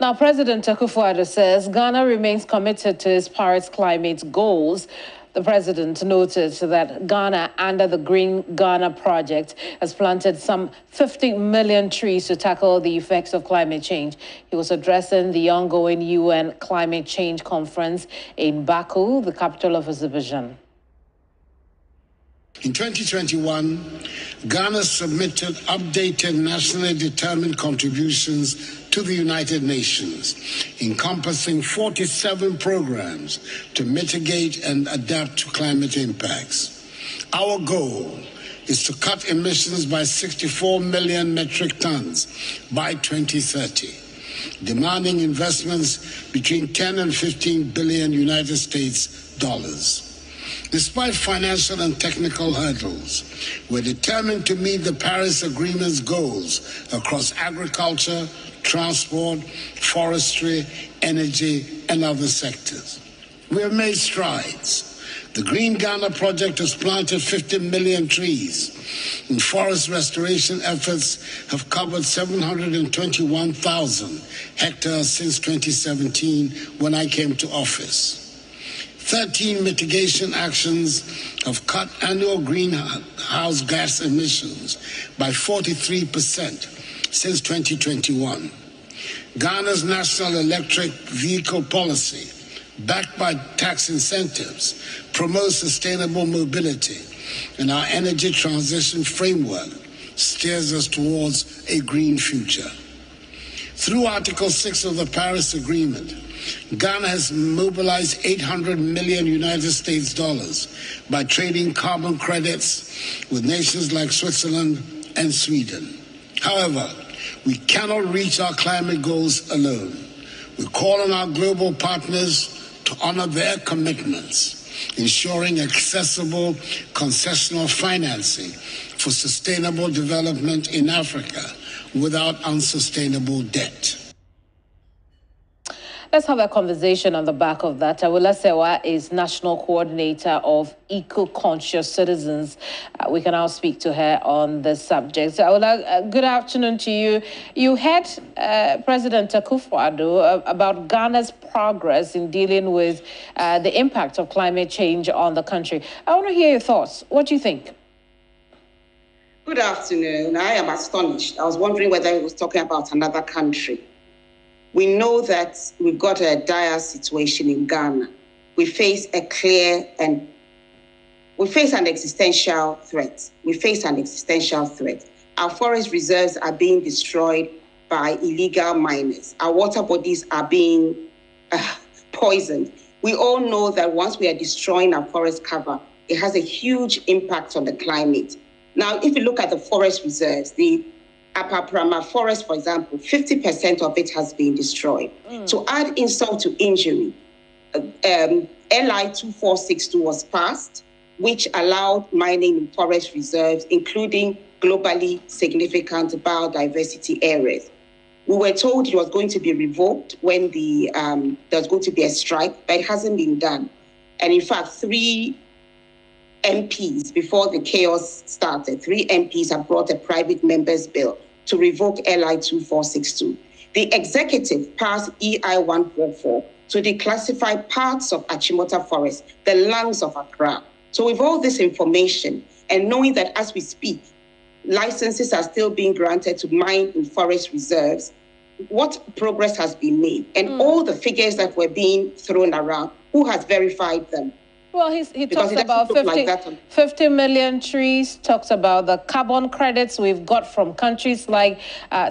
Now, President Akufo-Addo says Ghana remains committed to its Paris climate goals. The president noted that Ghana, under the Green Ghana project, has planted some 50 million trees to tackle the effects of climate change. He was addressing the ongoing UN Climate Change Conference in Baku, the capital of Azerbaijan. In 2021, Ghana submitted updated nationally determined contributions to the United Nations, encompassing 47 programs to mitigate and adapt to climate impacts. Our goal is to cut emissions by 64 million metric tons by 2030, demanding investments between 10 and 15 billion United States dollars. Despite financial and technical hurdles, we're determined to meet the Paris Agreement's goals across agriculture, transport, forestry, energy, and other sectors. We have made strides. The Green Ghana project has planted 50 million trees, and forest restoration efforts have covered 721,000 hectares since 2017 when I came to office. 13 mitigation actions have cut annual greenhouse gas emissions by 43% since 2021. Ghana's national electric vehicle policy, backed by tax incentives, promotes sustainable mobility, and our energy transition framework steers us towards a green future. Through Article 6 of the Paris Agreement, Ghana has mobilized 800 million United States dollars by trading carbon credits with nations like Switzerland and Sweden. However, we cannot reach our climate goals alone. We call on our global partners to honor their commitments, ensuring accessible concessional financing for sustainable development in Africa without unsustainable debt. Let's have a conversation on the back of that. Awula Serwah is National Coordinator of Eco-Conscious Citizens. We can now speak to her on this subject. So, Awula, good afternoon to you. You heard President Akufo-Addo about Ghana's progress in dealing with the impact of climate change on the country. I want to hear your thoughts. What do you think? Good afternoon. I am astonished. I was wondering whether he was talking about another country. We know that we've got a dire situation in Ghana. We face an existential threat. Our forest reserves are being destroyed by illegal miners. Our water bodies are being poisoned. We all know that once we are destroying our forest cover, it has a huge impact on the climate. Now, if you look at the forest reserves, the Upper Prama forest, for example, 50% of it has been destroyed. To add insult to injury, LI 2462 was passed, which allowed mining in forest reserves, including globally significant biodiversity areas. We were told it was going to be revoked when there was going to be a strike, but it hasn't been done. And in fact, 3 MPs, before the chaos started, 3 MPs have brought a private member's bill to revoke LI 2462. The executive passed EI 144 to declassify parts of Achimota Forest, the lungs of Accra. So with all this information, and knowing that as we speak, licenses are still being granted to mine in forest reserves, what progress has been made? And all the figures that were being thrown around, who has verified them? Well, he talks about 50 million trees, talks about the carbon credits we've got from countries like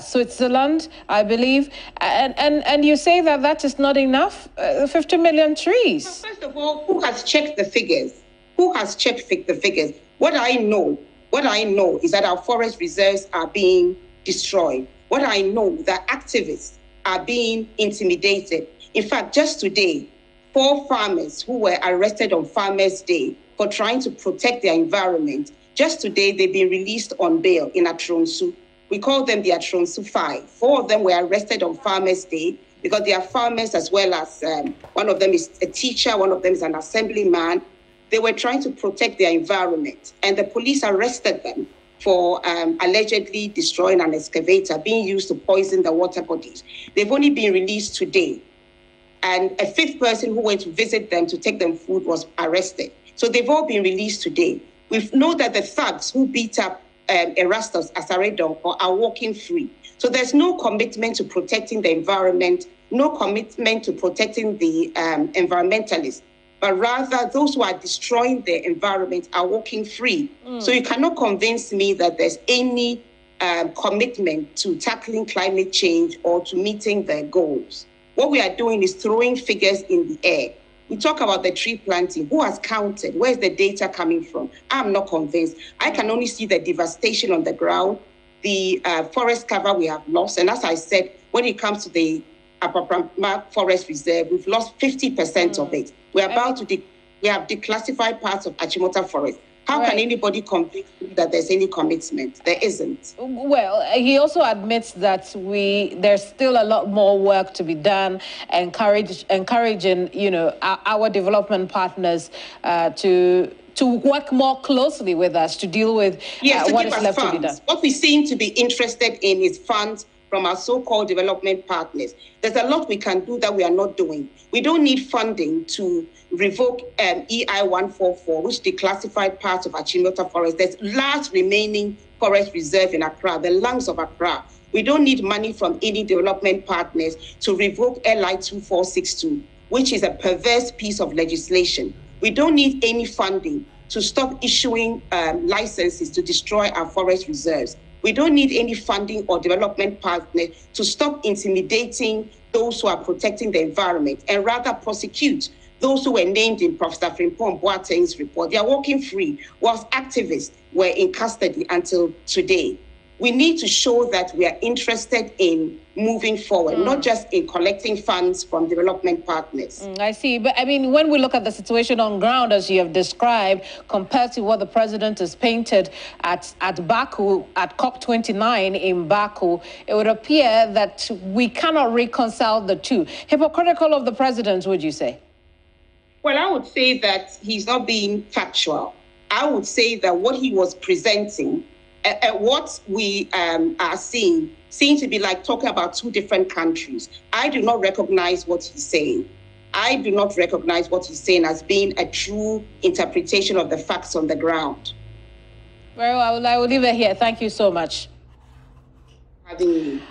Switzerland, I believe. And you say that that is not enough, 50 million trees. So first of all, who has checked the figures? Who has checked the figures? What I know is that our forest reserves are being destroyed. What I know that activists are being intimidated. In fact, just today, 4 farmers who were arrested on Farmers' Day for trying to protect their environment. Just today, they've been released on bail in Atronsu. We call them the Atronsu 5. 4 of them were arrested on Farmers' Day because they are farmers as well as one of them is a teacher, one of them is an assemblyman. They were trying to protect their environment, and the police arrested them for allegedly destroying an excavator being used to poison the water bodies. They've only been released today. And a fifth person who went to visit them to take them food was arrested. So they've all been released today. We know that the thugs who beat up Erastus Asare Donkor are walking free. So there's no commitment to protecting the environment, no commitment to protecting the environmentalists, but rather those who are destroying the environment are walking free. So you cannot convince me that there's any commitment to tackling climate change or to meeting their goals. What we are doing is throwing figures in the air. We talk about the tree planting. Who has counted? Where's the data coming from? I'm not convinced. I can only see the devastation on the ground, the forest cover we have lost. And as I said, when it comes to the Akufo-Addo Forest Reserve, we've lost 50% of it. We're about to we have declassified parts of Achimota Forest. How can anybody convince me that there's any commitment? There isn't. Well, he also admits that there's still a lot more work to be done, encouraging our development partners to work more closely with us to deal with what is left to be done. What we seem to be interested in is funds from our so-called development partners. There's a lot we can do that we are not doing. We don't need funding to revoke EI 144, which declassified parts of Achimota Forest. There's large remaining forest reserve in Accra, the lungs of Accra. We don't need money from any development partners to revoke LI 2462, which is a perverse piece of legislation. We don't need any funding to stop issuing licenses to destroy our forest reserves. We don't need any funding or development partners to stop intimidating those who are protecting the environment and rather prosecute those who were named in Professor Frimpong Boateng's report. They are walking free, whilst activists were in custody until today. We need to show that we are interested in moving forward, not just in collecting funds from development partners. I see. But I mean, when we look at the situation on ground, as you have described, compared to what the president has painted at Baku, at COP29 in Baku, it would appear that we cannot reconcile the two. Hypocritical of the president, would you say? Well, I would say that he's not being factual. I would say that what he was presenting, what we are seeing, seems to be like talking about two different countries. I do not recognize what he's saying. I do not recognize what he's saying as being a true interpretation of the facts on the ground. Very well, I will leave it here. Thank you so much. Having me.